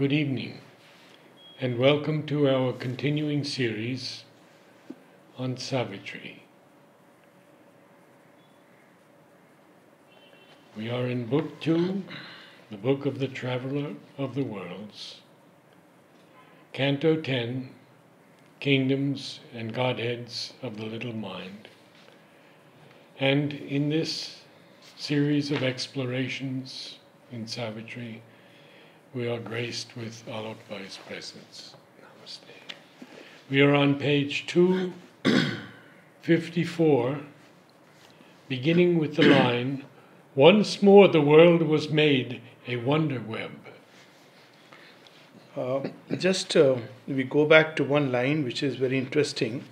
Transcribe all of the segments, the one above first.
Good evening, and welcome to our continuing series on Savitri. We are in Book 2, the Book of the Traveler of the Worlds, Canto 10, Kingdoms and Godheads of the Little Mind. And in this series of explorations in Savitri, we are graced with Alokbhai's presence. Namaste. We are on page 254, beginning with the line, "Once more the world was made a wonder web." We go back to one line which is very interesting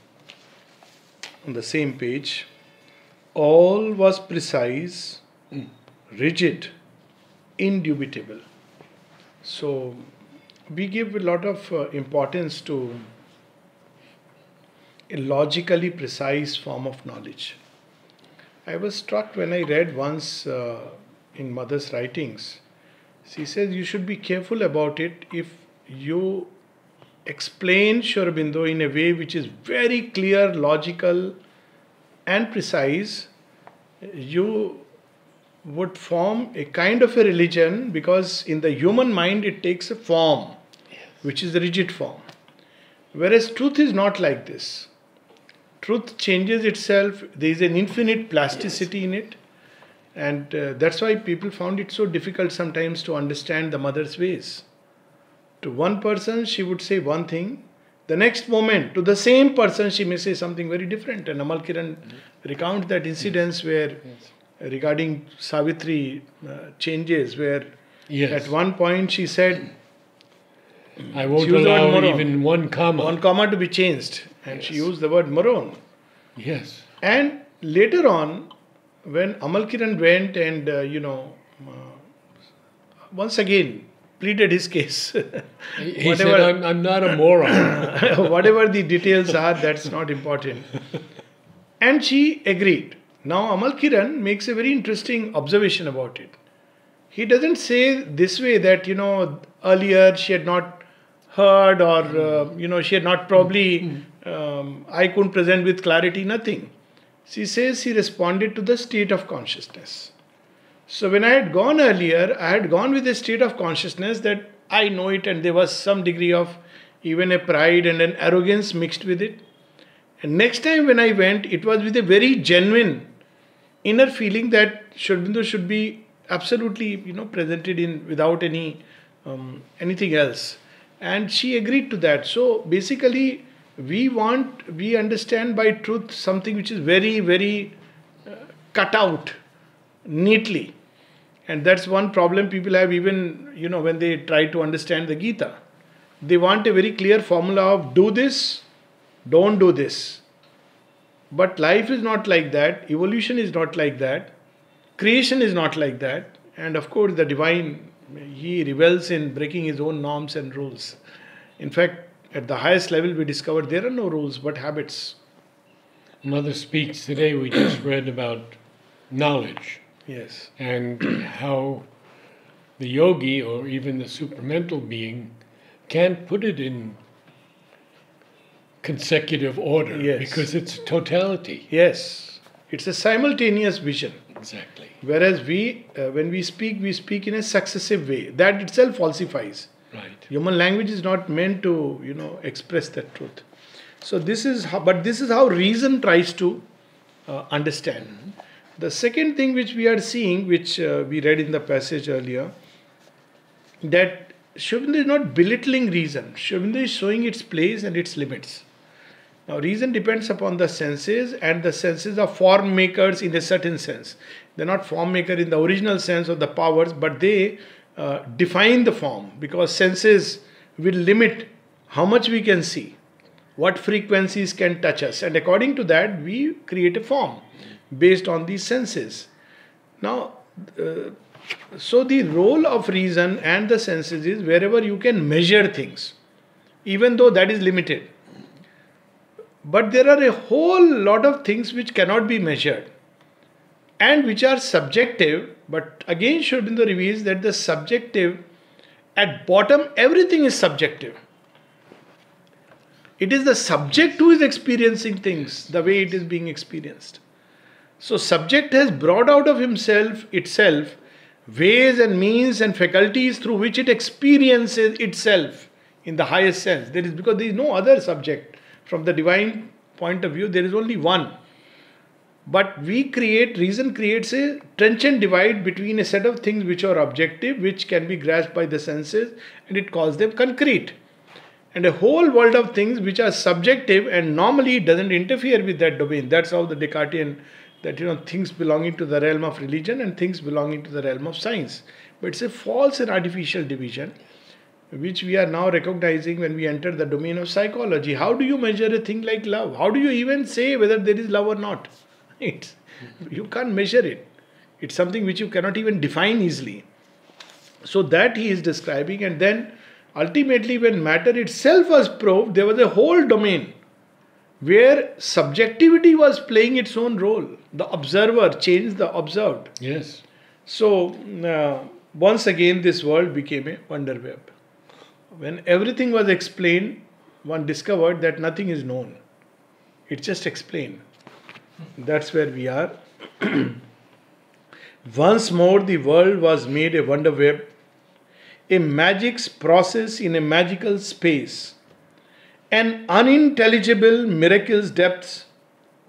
on the same page. All was precise, rigid, indubitable. So we give a lot of importance to a logically precise form of knowledge. I was struck when I read once in Mother's writings. She says you should be careful about it if you explain Sri Aurobindo in a way which is very clear, logical and precise. You would form a kind of a religion because in the human mind it takes a form, which is the rigid form. Whereas truth is not like this. Truth changes itself. There is an infinite plasticity in it. And that's why people found it so difficult sometimes to understand the mother's ways. To one person, she would say one thing. The next moment, to the same person, she may say something very different. And Amal Kiran recounts that incidents where, regarding Savitri changes, where at one point she said, I won't allow even one comma to be changed. And she used the word maroon. Yes. And later on, when Amal Kiran went and, once again pleaded his case. He said, I'm not a moron. Whatever the details are, that's not important. And she agreed. Now Amal Kiran makes a very interesting observation about it. He doesn't say this way that, earlier she had not heard or, she had not probably, I couldn't present with clarity, nothing. She says he responded to the state of consciousness. So when I had gone earlier, I had gone with a state of consciousness that I know it and there was some degree of even a pride and an arrogance mixed with it. And next time when I went, it was with a very genuine inner feeling that Sri Aurobindo should be absolutely, presented in without anything else. And she agreed to that. So basically, we understand by truth something which is very, very cut out neatly. And that's one problem people have even, when they try to understand the Gita. They want a very clear formula of do this, don't do this. But life is not like that. Evolution is not like that. Creation is not like that. And of course, the divine, he revels in breaking his own norms and rules. In fact, at the highest level, we discovered there are no rules but habits. Mother speaks today. We just read about knowledge. Yes. And how the yogi or even the supramental being can't put it in consecutive order because it's totality. Yes. It's a simultaneous vision. Exactly. Whereas when we speak in a successive way. That itself falsifies. Right. Human language is not meant to, express that truth. So this is how reason tries to understand. Mm-hmm. The second thing which we are seeing, which we read in the passage earlier, that Sri Aurobindo is not belittling reason. Sri Aurobindo is showing its place and its limits. Now, reason depends upon the senses, and the senses are form makers in a certain sense. They're not form maker in the original sense of the powers, but they define the form, because senses will limit how much we can see, what frequencies can touch us, and according to that, we create a form based on these senses. Now, so the role of reason and the senses is wherever you can measure things, even though that is limited. But there are a whole lot of things which cannot be measured and which are subjective. But again, Sri Aurobindo reveals that the subjective At bottom, everything is subjective. It is the subject who is experiencing things the way it is being experienced. So subject has brought out of itself ways and means and faculties through which it experiences itself in the highest sense. Because there is no other subject. From the divine point of view, there is only one. But reason creates a trenchant divide between a set of things which are objective, which can be grasped by the senses, and it calls them concrete. And a whole world of things which are subjective and normally doesn't interfere with that domain. That's how the Descartian, things belonging to the realm of religion and things belonging to the realm of science. But it's a false and artificial division, which we are now recognizing when we enter the domain of psychology. How do you measure a thing like love? How do you even say whether there is love or not? You can't measure it. It's something which you cannot even define easily. So that he is describing, and then ultimately when matter itself was probed, there was a whole domain where subjectivity was playing its own role. The observer changed the observed. Yes. So once again this world became a wonder web. When everything was explained, one discovered that nothing is known. It's just explained. That's where we are. Once more the world was made a wonder web, a magic's process in a magical space, an unintelligible miracle's depths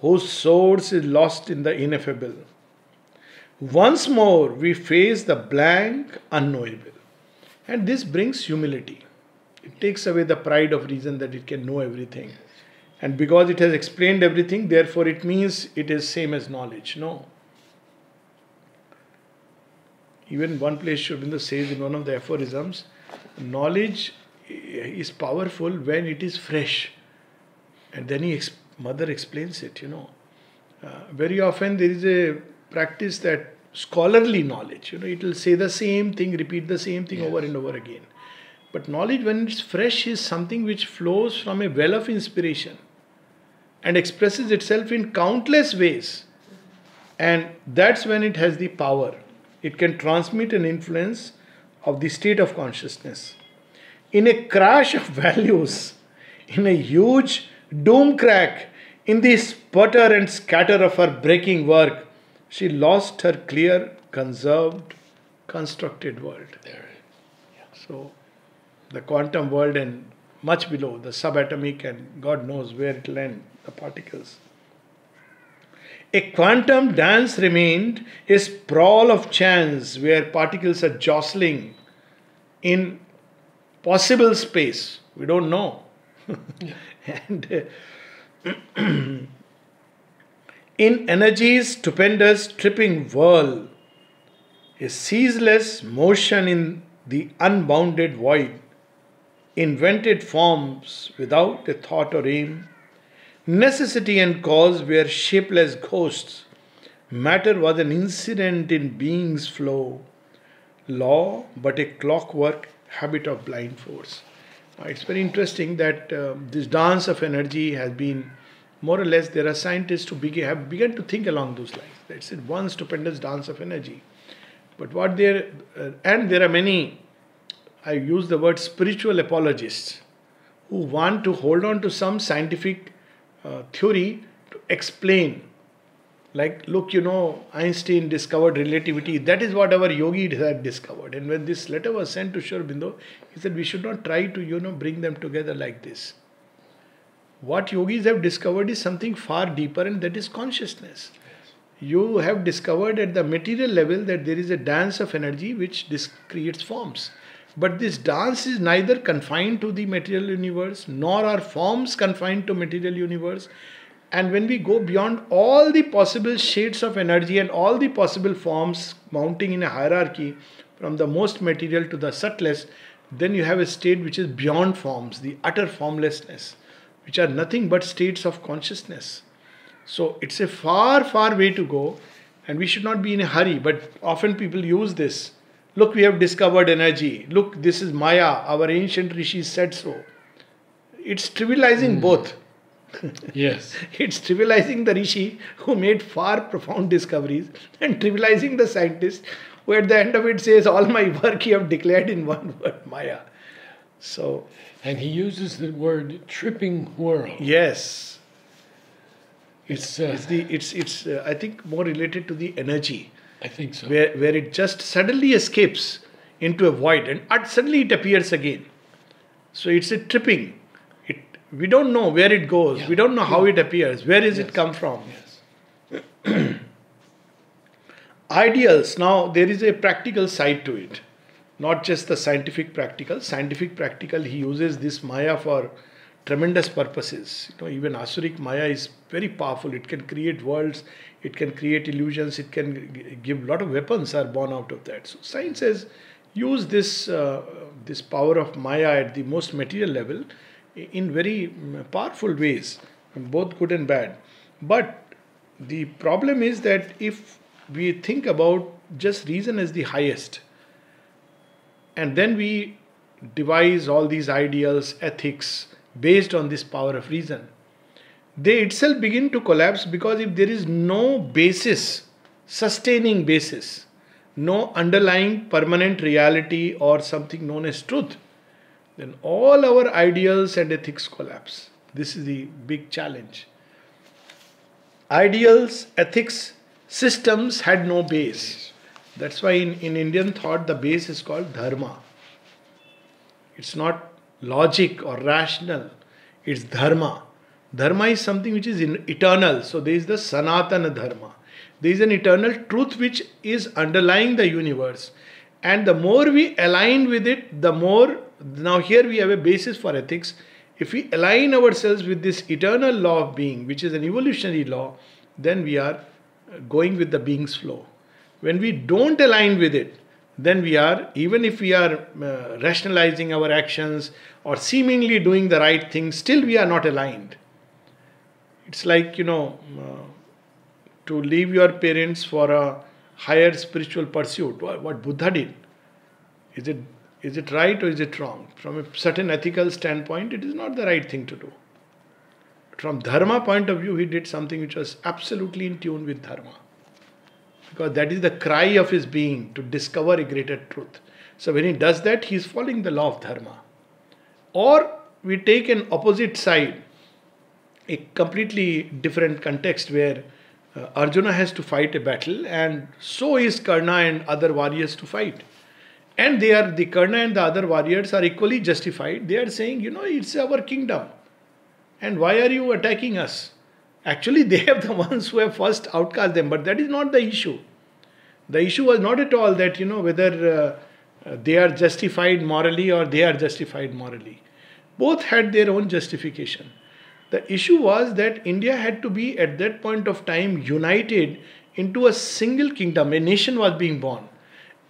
whose source is lost in the ineffable. Once more we face the blank unknowable. And this brings humility. It takes away the pride of reason that it can know everything. And because it has explained everything, therefore it means it is same as knowledge. No. Even one place Sri Aurobindo says in one of the aphorisms, knowledge is powerful when it is fresh. And then mother explains it, very often there is a practice that scholarly knowledge, it will say the same thing, repeat the same thing over and over again. But knowledge when it's fresh is something which flows from a well of inspiration and expresses itself in countless ways. And that's when it has the power. It can transmit an influence of the state of consciousness. In a crash of values, in a huge doom crack, in the sputter and scatter of her breaking work, she lost her clear, conserved, constructed world. So, the quantum world and much below, the subatomic and God knows where it will end, the particles. A quantum dance remained, a sprawl of chance where particles are jostling in possible space. We don't know. And in energy's stupendous tripping whirl, a ceaseless motion in the unbounded void, invented forms without a thought or aim, necessity and cause were shapeless ghosts, matter was an incident in being's flow, law but a clockwork habit of blind force. It's very interesting that this dance of energy has been, more or less, there are scientists who have begun to think along those lines. That's it, one stupendous dance of energy. But and there are many, I use the word spiritual apologists, who want to hold on to some scientific theory to explain. Like, look, Einstein discovered relativity. That is what our yogis had discovered. And when this letter was sent to Sri Aurobindo, he said, we should not try to, bring them together like this. What yogis have discovered is something far deeper, and that is consciousness. You have discovered at the material level that there is a dance of energy which creates forms. But this dance is neither confined to the material universe, nor are forms confined to material universe. And when we go beyond all the possible shades of energy and all the possible forms mounting in a hierarchy from the most material to the subtlest, then you have a state which is beyond forms, the utter formlessness, which are nothing but states of consciousness. So it's a far, far way to go, and we should not be in a hurry. But often people use this. Look, we have discovered energy. Look, this is Maya. Our ancient rishis said so. It's trivializing both. Yes. It's trivializing the rishi who made far profound discoveries and trivializing the scientist who at the end of it says, all my work you have declared in one word, Maya. So, and he uses the word tripping whirl. yes, It's, it's I think more related to the energy, I think so. where it just suddenly escapes into a void and suddenly it appears again. So it's a tripping. We don't know where it goes. Yeah. We don't know how it appears. Where is it Yes. come from? Yes. Ideals. Now there is a practical side to it, not just the scientific practical. Scientific practical, he uses this Maya for tremendous purposes. Even Asuric Maya is very powerful. It can create worlds. It can create illusions. It can give a lot of weapons are born out of that. So science has used this power of Maya at the most material level in very powerful ways, both good and bad. But the problem is that if we think about just reason as the highest, and then we devise all these ideals, ethics, based on this power of reason, they itself begin to collapse, because if there is no basis, sustaining basis, no underlying permanent reality or something known as truth, then all our ideals and ethics collapse. This is the big challenge. Ideals, ethics, systems had no base. That's why in Indian thought the base is called dharma. It's not logic or rational, it's dharma. Dharma is something which is eternal. So there is the Sanatana Dharma. There is an eternal truth which is underlying the universe. And the more we align with it, the more, now here we have a basis for ethics. If we align ourselves with this eternal law of being, which is an evolutionary law, then we are going with the being's flow. When we don't align with it, then we are, even if we are rationalizing our actions or seemingly doing the right thing, still we are not aligned. It's like, to leave your parents for a higher spiritual pursuit, what Buddha did. Is it right or is it wrong? From a certain ethical standpoint, it is not the right thing to do. From dharma point of view, he did something which was absolutely in tune with dharma. Because that is the cry of his being, to discover a greater truth. So when he does that, he is following the law of dharma. Or we take an opposite side, a completely different context where Arjuna has to fight a battle, and so is Karna and other warriors to fight. And the Karna and the other warriors are equally justified. They are saying, it's our kingdom. And why are you attacking us? Actually, they are the ones who have first outcast them, but that is not the issue. The issue was not at all that, whether they are justified morally or they are justified morally. Both had their own justification. The issue was that India had to be, at that point of time, united into a single kingdom. A nation was being born.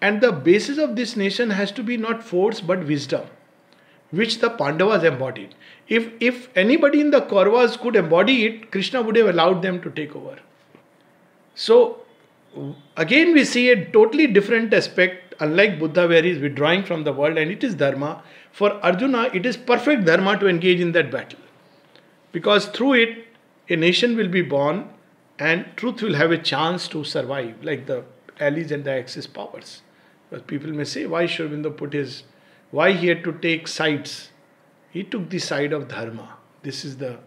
And the basis of this nation has to be not force but wisdom, which the Pandavas embodied. If anybody in the Kauravas could embody it, Krishna would have allowed them to take over. So, again we see a totally different aspect, unlike Buddha where he is withdrawing from the world and it is dharma. For Arjuna, it is perfect dharma to engage in that battle. Because through it, a nation will be born and truth will have a chance to survive, like the allies and the Axis powers. But people may say, why Sri Aurobindo why he had to take sides? He took the side of dharma. This is the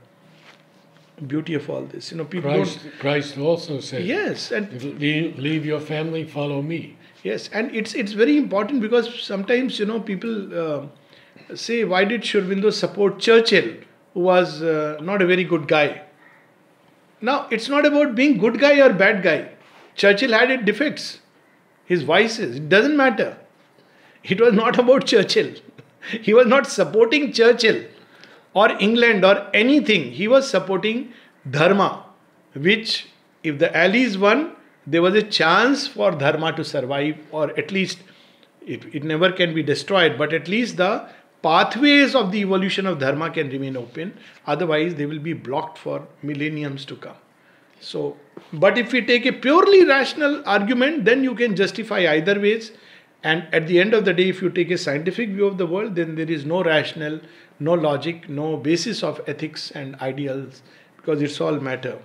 beauty of all this. People Christ also said, yes, and leave your family, follow me. Yes, and it's very important because sometimes, people say, why did Sri Aurobindo support Churchill, who was not a very good guy? Now, it's not about being good guy or bad guy. Churchill had his defects, his vices. It doesn't matter. It was not about Churchill. He was not supporting Churchill or England or anything. He was supporting dharma, which if the allies won, there was a chance for dharma to survive, or at least it never can be destroyed, but at least the pathways of the evolution of dharma can remain open. Otherwise, they will be blocked for millenniums to come. So, but if we take a purely rational argument, then you can justify either ways. And at the end of the day, if you take a scientific view of the world, then there is no rational, no logic, no basis of ethics and ideals, because it's all matter.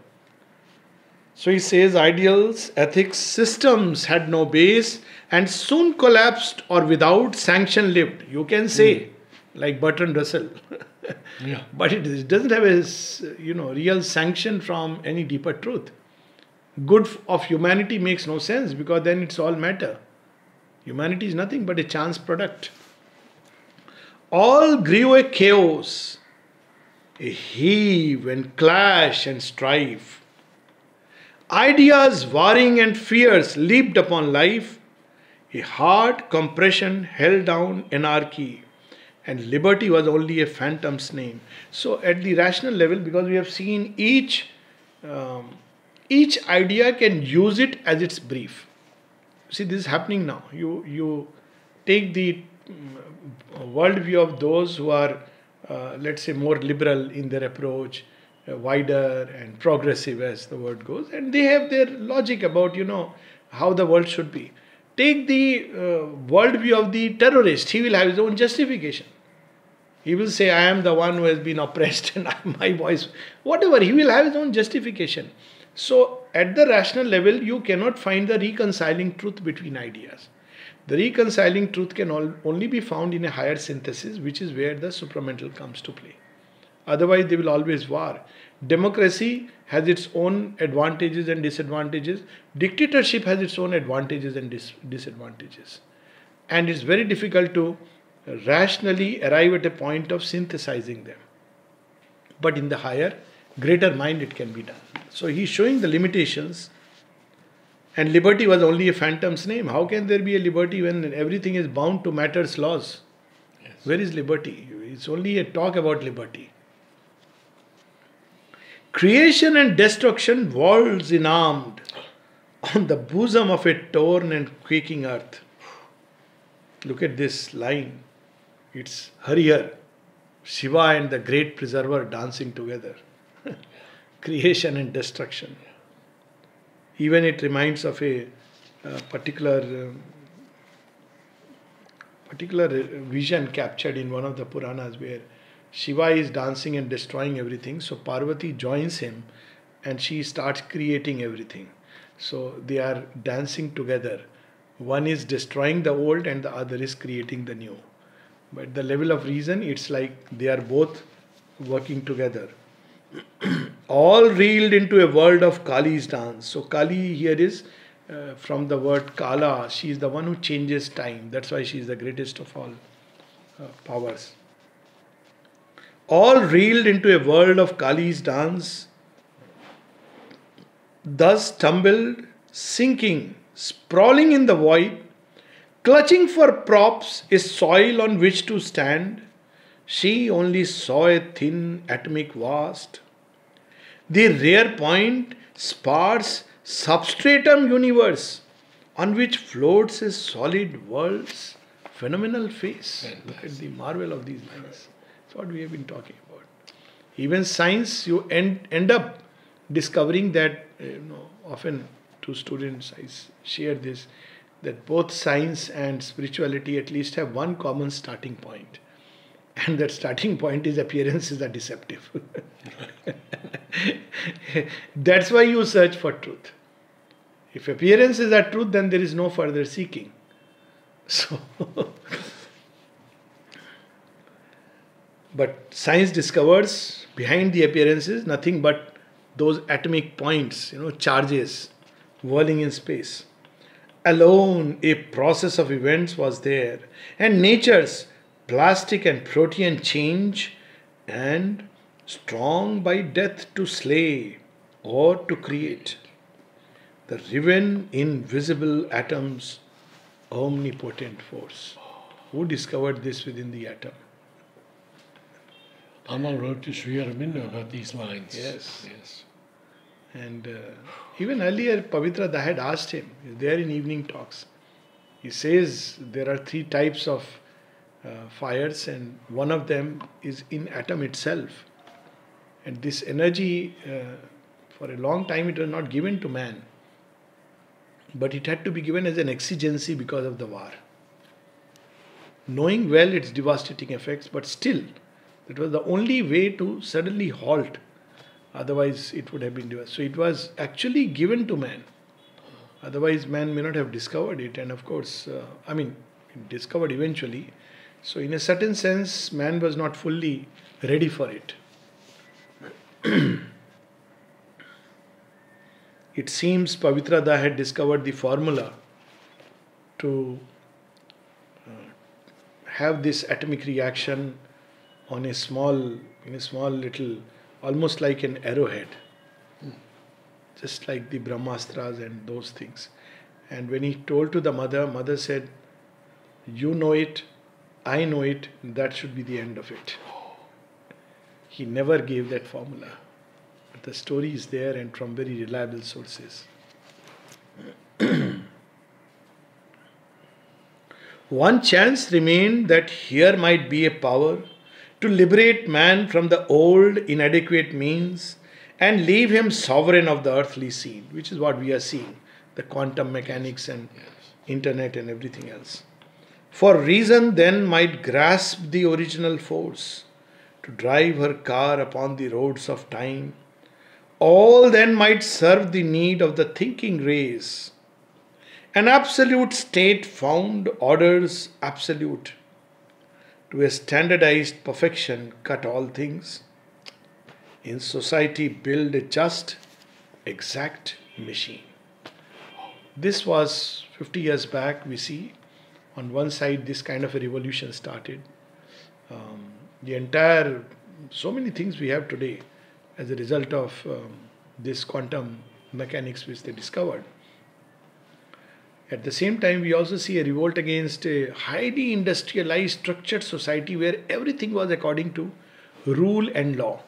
So he says ideals, ethics, systems had no base and soon collapsed or without sanction lived. You can say, like Bertrand Russell. Yeah. But it doesn't have a real sanction from any deeper truth. Good of humanity makes no sense because then it's all matter. Humanity is nothing but a chance product. All grew a chaos, a heave and clash and strife. Ideas warring and fears leaped upon life. A hard compression held down anarchy, and liberty was only a phantom's name. So, at the rational level, because we have seen each idea can use it as its brief. See, this is happening now. You take the worldview of those who are, let's say, more liberal in their approach, wider and progressive as the word goes, and they have their logic about how the world should be. Take the worldview of the terrorist. He will have his own justification. He will say, I am the one who has been oppressed and my voice, whatever, he will have his own justification. So, at the rational level, you cannot find the reconciling truth between ideas. The reconciling truth can only be found in a higher synthesis, which is where the supramental comes to play. Otherwise, they will always war. Democracy has its own advantages and disadvantages. Dictatorship has its own advantages and disadvantages. And it's very difficult to rationally arrive at a point of synthesizing them. But in the higher, greater mind, it can be done. So he's showing the limitations. And liberty was only a phantom's name. How can there be a liberty when everything is bound to matter's laws? Yes. Where is liberty? It's only a talk about liberty. Creation and destruction, worlds enarmed on the bosom of a torn and quaking earth. Look at this line. It's Harihar, Shiva and the great preserver dancing together. Creation and destruction. Even it reminds of a particular vision captured in one of the Puranas where Shiva is dancing and destroying everything. So Parvati joins him and she starts creating everything. So they are dancing together. One is destroying the old and the other is creating the new. But at the level of reason, it's like they are both working together. All reeled into a world of Kali's dance. So Kali here is from the word Kala. She is the one who changes time. That's why she is the greatest of all powers. All reeled into a world of Kali's dance. Thus tumbled, sinking, sprawling in the void, clutching for props, a soil on which to stand. She only saw a thin atomic vast, the rare point, sparse substratum universe on which floats a solid world's phenomenal face. Look at the marvel of these lines. That's what we have been talking about. Even science, you end up discovering that, often to students I share this, that both science and spirituality at least have one common starting point. And that starting point is appearances are deceptive. That's why you search for truth. If appearances are truth, then there is no further seeking. So, but science discovers behind the appearances nothing but those atomic points, charges whirling in space. Alone, a process of events was there, and nature's plastic and protean change, and strong by death to slay or to create. The riven invisible atoms, omnipotent force. Who discovered this within the atom? Amal wrote to Sri Aurobindo about these lines. Yes. Yes. And even earlier, Pavitra had asked him, he's there in evening talks. He says there are 3 types of fires, and one of them is in atom itself. And this energy, for a long time, it was not given to man. But it had to be given as an exigency because of the war. Knowing well its devastating effects, but still, it was the only way to suddenly halt Otherwise, it would have been divided. So it was actually given to man. Otherwise, man may not have discovered it. And of course, discovered eventually. So in a certain sense, man was not fully ready for it. It seems Pavitrada had discovered the formula to have this atomic reaction on in a small little, almost like an arrowhead, just like the Brahmastras and those things. And when he told to the mother said, "You know it, I know it, that should be the end of it." He never gave that formula. But the story is there and from very reliable sources. One chance remained that here might be a power to liberate man from the old inadequate means and leave him sovereign of the earthly scene, which is what we are seeing, the quantum mechanics and internet and everything else. For reason then might grasp the original force to drive her car upon the roads of time. All then might serve the need of the thinking race. An absolute state found orders absolute. To a standardized perfection cut all things. In society build a just, exact machine. This was 50 years back, we see. On one side, this kind of a revolution started. So many things we have today as a result of this quantum mechanics which they discovered. At the same time, we also see a revolt against a highly industrialized, structured society where everything was according to rule and law.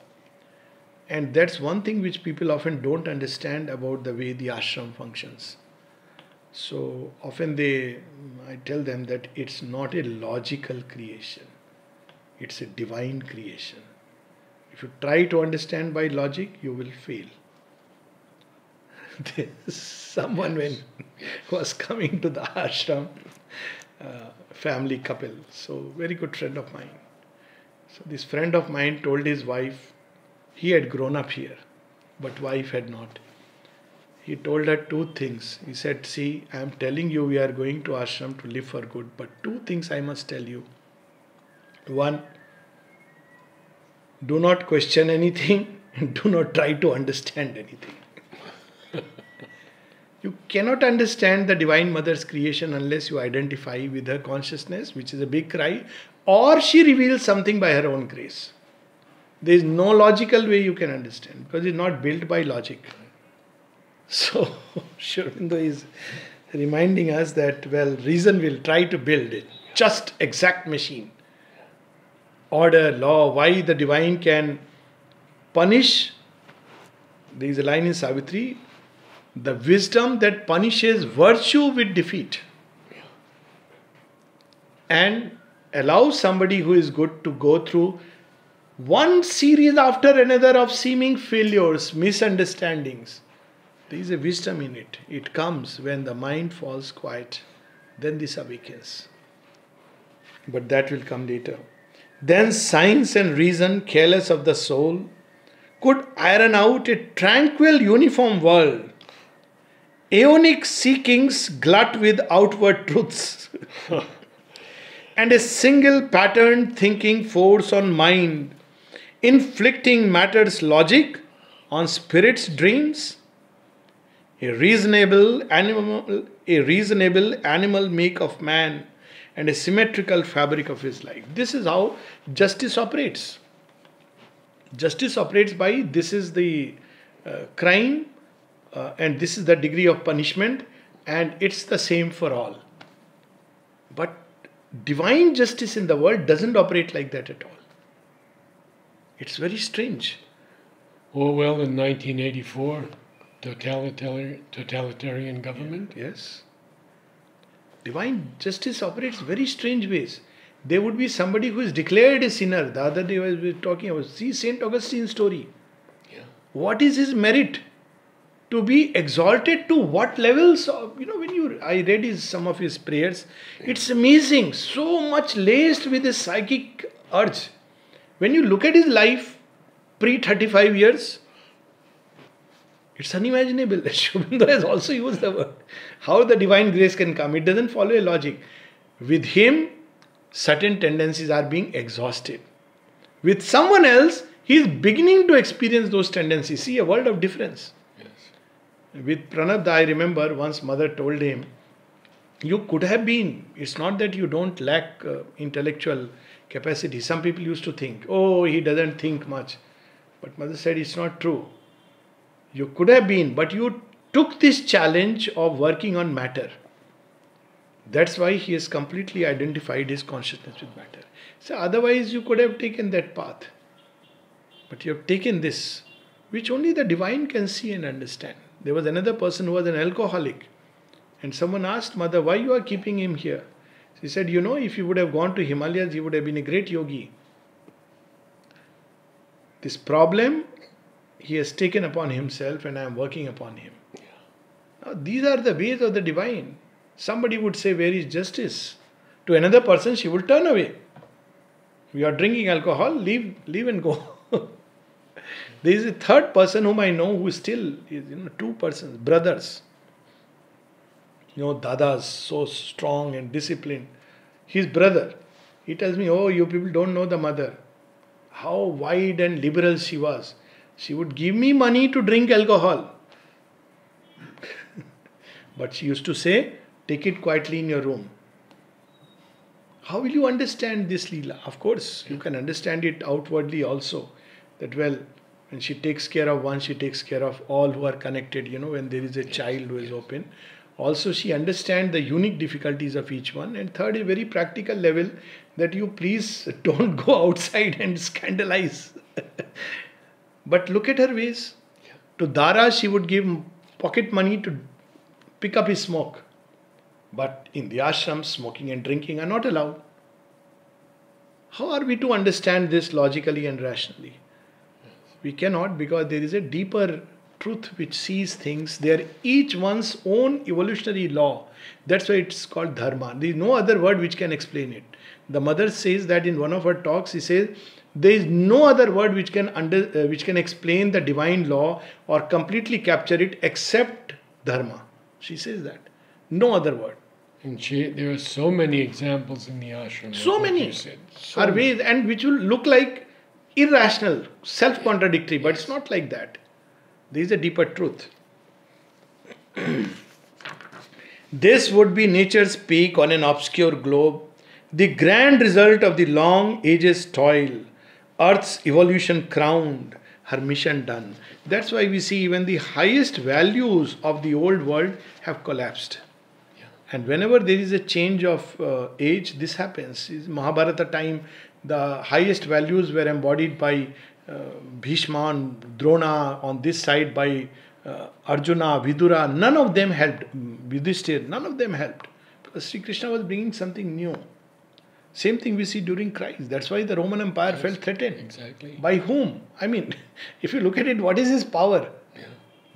And that's one thing which people often don't understand about the way the ashram functions. So often I tell them that it's not a logical creation. It's a divine creation. If you try to understand by logic, you will fail. Someone when was coming to the ashram, family couple, so very good friend of mine. So this friend of mine told his wife, he had grown up here, but wife had not. He told her two things. He said, "See, I am telling you we are going to ashram to live for good, but two things I must tell you. One, do not question anything, and do not try to understand anything." You cannot understand the Divine Mother's creation unless you identify with her consciousness, which is a big cry, or she reveals something by her own grace. There is no logical way you can understand, because it's not built by logic. So, Sri Aurobindo is reminding us that, reason will try to build a just exact machine. Order, law, why the divine can punish. There is a line in Savitri, the wisdom that punishes virtue with defeat and allows somebody who is good to go through one series after another of seeming failures, misunderstandings. There is a wisdom in it. It comes when the mind falls quiet. Then this awakens. But that will come later. Then science and reason, careless of the soul, could iron out a tranquil uniform world. Aeonic seekings glut with outward truths. And a single patterned thinking force on mind, inflicting matter's logic on spirit's dreams. A reasonable animal make of man and a symmetrical fabric of his life. This is how justice operates. Justice operates by, this is the crime and this is the degree of punishment, and it's the same for all. But divine justice in the world doesn't operate like that at all. It's very strange. Orwell in 1984, totalitarian government. Yes. Divine justice operates very strange ways. There would be somebody who is declared a sinner. The other day we were talking about, see St. Augustine's story. Yeah. What is his merit? To be exalted to what levels of, I read some of his prayers. It's amazing. So much laced with a psychic urge. When you look at his life, pre-35 years, It's unimaginable. Sri Aurobindo has also used the word. How the divine grace can come? It doesn't follow a logic. With him, certain tendencies are being exhausted. With someone else, he is beginning to experience those tendencies. See, a world of difference. Yes. With Pranab, I remember once mother told him, you could have been. It's not that you don't lack intellectual capacity. Some people used to think, oh, he doesn't think much. But mother said, it's not true. You could have been, but you took this challenge of working on matter. That's why he has completely identified his consciousness with matter. So otherwise you could have taken that path. But you have taken this, which only the divine can see and understand. There was another person who was an alcoholic. And someone asked mother, why you are keeping him here? She said, if you would have gone to Himalayas, he would have been a great yogi. This problem he has taken upon himself and I am working upon him. Now, these are the ways of the divine. Somebody would say, where is justice? To another person, she will turn away. We are drinking alcohol, leave and go. There is a third person whom I know who still is, two persons, brothers. Dadas, so strong and disciplined. His brother, he tells me, oh, you people don't know the mother. How wide and liberal she was. She would give me money to drink alcohol. But she used to say, take it quietly in your room. How will you understand this Leela? Of course, you can understand it outwardly also. That when she takes care of one, she takes care of all who are connected, when there is a child who is open. Also, she understands the unique difficulties of each one. And third, a very practical level, that you please don't go outside and scandalize. But look at her ways. To Dara, she would give pocket money to pick up his smoke. But in the ashram, smoking and drinking are not allowed. How are we to understand this logically and rationally? We cannot, because there is a deeper truth which sees things. They are each one's own evolutionary law. That's why it's called dharma. There is no other word which can explain it. The mother says that in one of her talks, she says, there is no other word which can explain the divine law or completely capture it except dharma. She says that. No other word. And there are so many examples in the ashram. So many are ways, and which will look like irrational, self-contradictory, but it's not like that. There is a deeper truth. This would be nature's peak on an obscure globe, the grand result of the long ages' toil, Earth's evolution crowned, her mission done. That's why we see even the highest values of the old world have collapsed. And whenever there is a change of age, this happens. In Mahabharata time, the highest values were embodied by Bhishma and Drona, on this side by Arjuna, Vidura. None of them helped. Yudhishthir, none of them helped. Because Sri Krishna was bringing something new. Same thing we see during Christ. That's why the Roman Empire felt threatened. Exactly. By whom? I mean, if you look at it, what is his power? Yeah.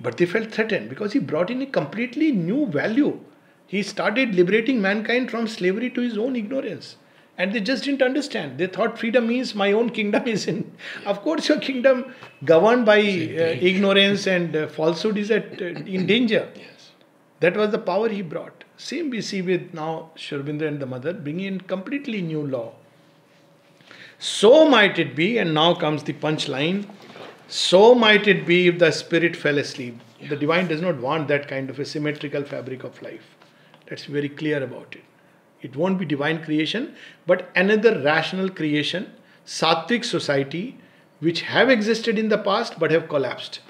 But they felt threatened because he brought in a completely new value. He started liberating mankind from slavery to his own ignorance. And they just didn't understand. They thought freedom means my own kingdom is in. Of course, your kingdom governed by ignorance and falsehood is in danger. Yes. That was the power he brought. Same we see with now Sri Aurobindo and the mother bringing in completely new law. So might it be, and now comes the punchline, so might it be if the spirit fell asleep. Yeah. The divine does not want that kind of a symmetrical fabric of life. That's very clear about it. It won't be divine creation, but another rational creation, sattvic society, which have existed in the past but have collapsed.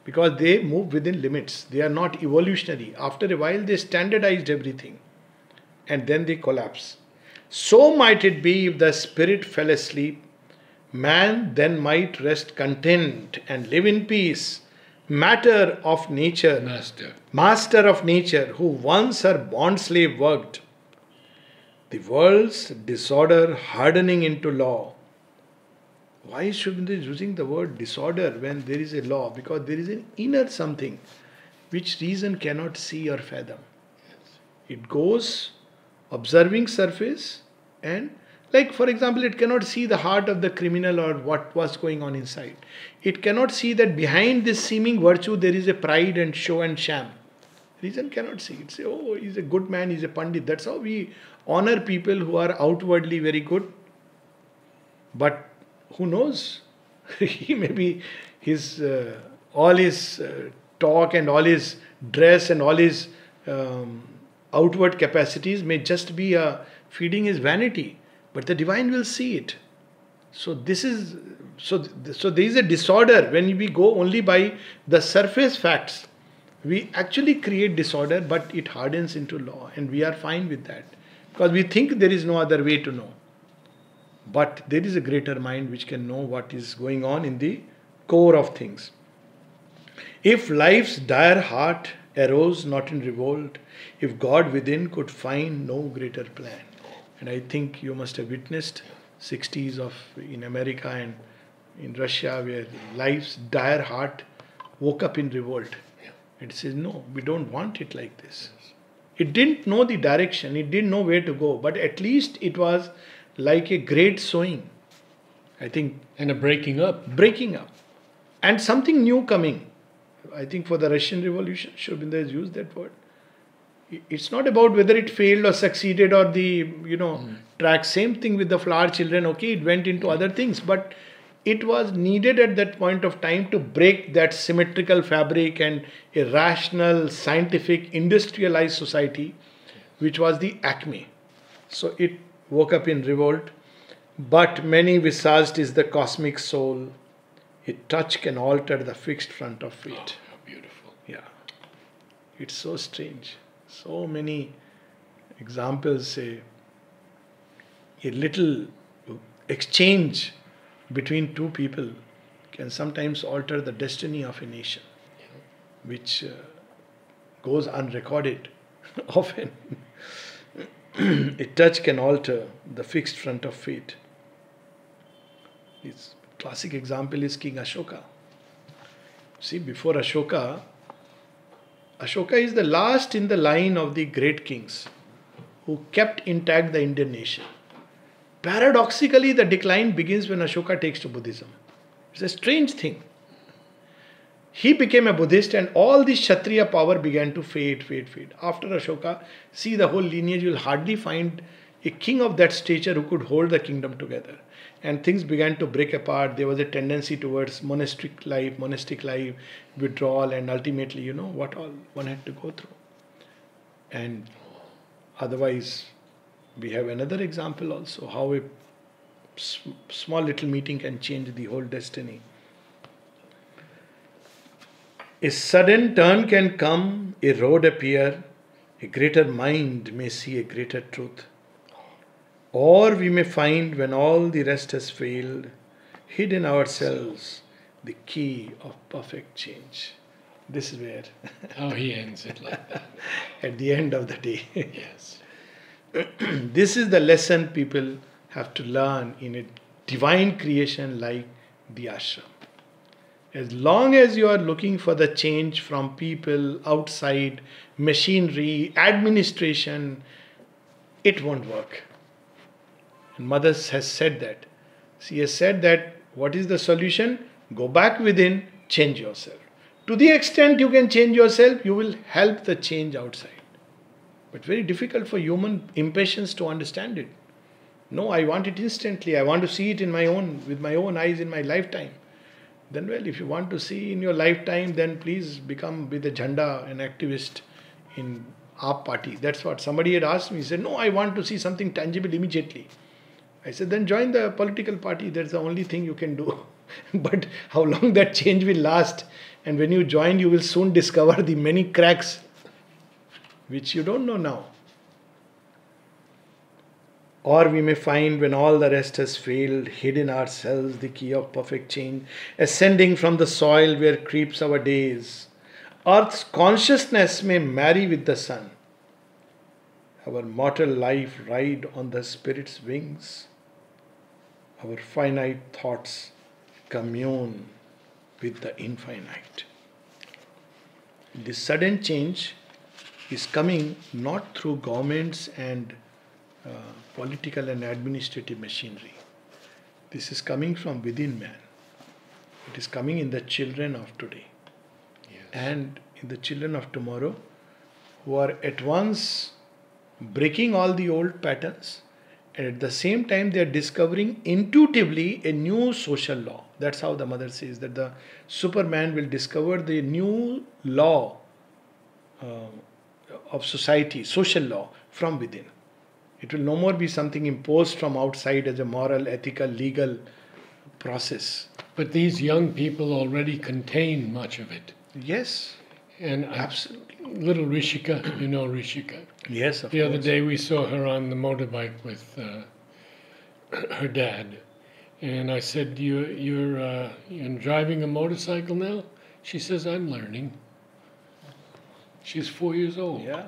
Because they move within limits. They are not evolutionary. After a while, they standardized everything. And then they collapse. So might it be if the spirit fell asleep, man then might rest content and live in peace. Matter of nature. Master of nature, who once her bond slave worked. The world's disorder hardening into law. Why is Sri Aurobindo using the word disorder when there is a law? Because there is an inner something which reason cannot see or fathom. Yes. It goes observing surface and Like, for example, it cannot see the heart of the criminal or what was going on inside. It cannot see that behind this seeming virtue there is a pride and show and sham. Reason cannot see it. Say, oh, he's a good man, he's a pandit. That's how we honor people who are outwardly very good. But who knows? He may be all his talk and all his dress and all his outward capacities may just be feeding his vanity. But the divine will see it. So this is so there is a disorder when we go only by the surface facts. We actually create disorder, but it hardens into law, and we are fine with that because we think there is no other way to know. But there is a greater mind which can know what is going on in the core of things. If life's dire heart arose not in revolt, if God within could find no greater plan. And I think you must have witnessed 60s in America and in Russia where life's dire heart woke up in revolt. It says, no, we don't want it like this. It didn't know the direction, it didn't know where to go, but at least it was like a great sowing. I think. And a breaking up. Breaking up. And something new coming. I think for the Russian Revolution, Shobinda has used that word. It's not about whether it failed or succeeded or the, track. Same thing with the flower children. Okay, it went into other things, but it was needed at that point of time to break that symmetrical fabric and a rational, scientific, industrialized society, which was the acme. So it woke up in revolt. But many visaged is the cosmic soul. A touch can alter the fixed front of fate. Oh, how beautiful. Yeah. It's so strange. So many examples say a little exchange between two people can sometimes alter the destiny of a nation, which goes unrecorded often. A touch can alter the fixed front of fate. His classic example is King Ashoka. See, before Ashoka is the last in the line of the great kings who kept intact the Indian nation. Paradoxically, the decline begins when Ashoka takes to Buddhism. It's a strange thing. He became a Buddhist and all the Kshatriya power began to fade. After Ashoka, see the whole lineage, you'll hardly find a king of that stature who could hold the kingdom together. And things began to break apart. There was a tendency towards monastic life, withdrawal, and ultimately, what all one had to go through. And otherwise, we have another example also, how a small little meeting can change the whole destiny. A sudden turn can come, a road appear, a greater mind may see a greater truth. Or we may find when all the rest has failed, hid in ourselves the key of perfect change. This is where. How he ends it like that. At the end of the day. Yes. This is the lesson people have to learn in a divine creation like the ashram. As long as you are looking for the change from people, outside, machinery, administration, it won't work. And Mother has said that. She has said that what is the solution? Go back within, change yourself. To the extent you can change yourself, you will help the change outside. But very difficult for human impatience to understand it. No, I want it instantly. I want to see it with my own eyes in my lifetime. Then, well, if you want to see in your lifetime, then please become with a jhanda, an activist in AAP party. That's what somebody had asked me. He said, no, I want to see something tangible immediately. I said, then join the political party. That's the only thing you can do. But how long that change will last? And when you join, you will soon discover the many cracks which you don't know now. Or we may find when all the rest has failed, hid in ourselves the key of perfect change, ascending from the soil where creeps our days. Earth's consciousness may marry with the sun. Our mortal life ride on the spirit's wings. Our finite thoughts commune with the infinite. This sudden change is coming not through governments and political and administrative machinery. This is coming from within man. It is coming in the children of today. Yes. And in the children of tomorrow, who are at once breaking all the old patterns, and at the same time they are discovering intuitively a new social law. That's how the mother says that the Superman will discover the new law of society, social law from within. It will no more be something imposed from outside as a moral, ethical, legal process. But these young people already contain much of it. Yes, And absolutely. little Rishika, you know Rishika. Yes, of The course. other day we saw her on the motorbike with her dad. And I said, you're driving a motorcycle now? She says, I'm learning. She's 4 years old. Yeah.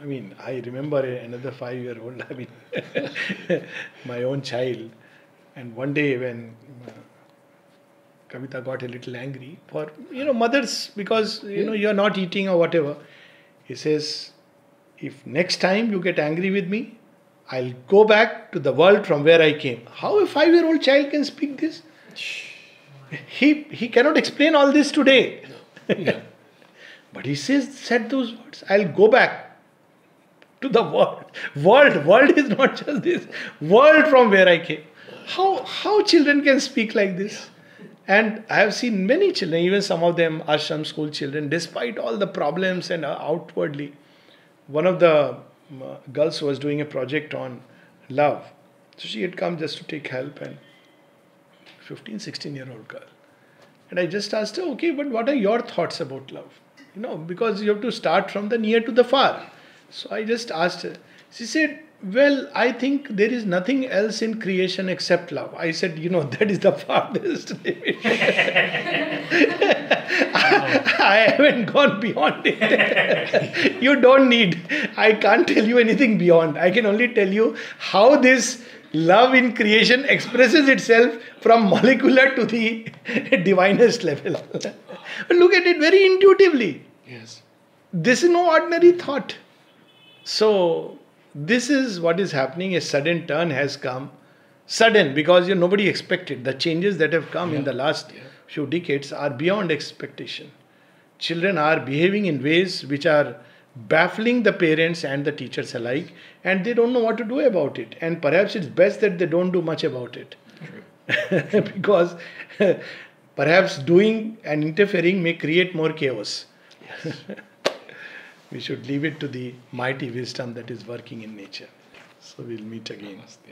I mean, I remember another 5-year-old, I mean, my own child. And one day when Kavita got a little angry for, mothers, because, you're not eating or whatever. He says, if next time you get angry with me, I'll go back to the world from where I came. How a 5-year-old child can speak this? He cannot explain all this today. Yeah. But he said those words, I'll go back to the world. World is not just this. World from where I came. How children can speak like this? And I have seen many children, even some of them ashram school children, despite all the problems and outwardly. One of the girls was doing a project on love. So she had come just to take help, and 15, 16-year-old girl. And I just asked her, okay, but what are your thoughts about love? Because you have to start from the near to the far. So I just asked her. She said, well, I think there is nothing else in creation except love. I said, that is the farthest limit. I haven't gone beyond it. You don't need. I can't tell you anything beyond. I can only tell you how this love in creation expresses itself from molecular to the divinest level. Look at it very intuitively. Yes. This is no ordinary thought. So, this is what is happening. A sudden turn has come. Sudden, because nobody expected. The changes that have come in the last few decades are beyond expectation. Children are behaving in ways which are baffling the parents and the teachers alike, and they don't know what to do about it. And perhaps it's best that they don't do much about it. True. Because perhaps doing and interfering may create more chaos. Yes. We should leave it to the mighty wisdom that is working in nature. So we'll meet again. Namaste.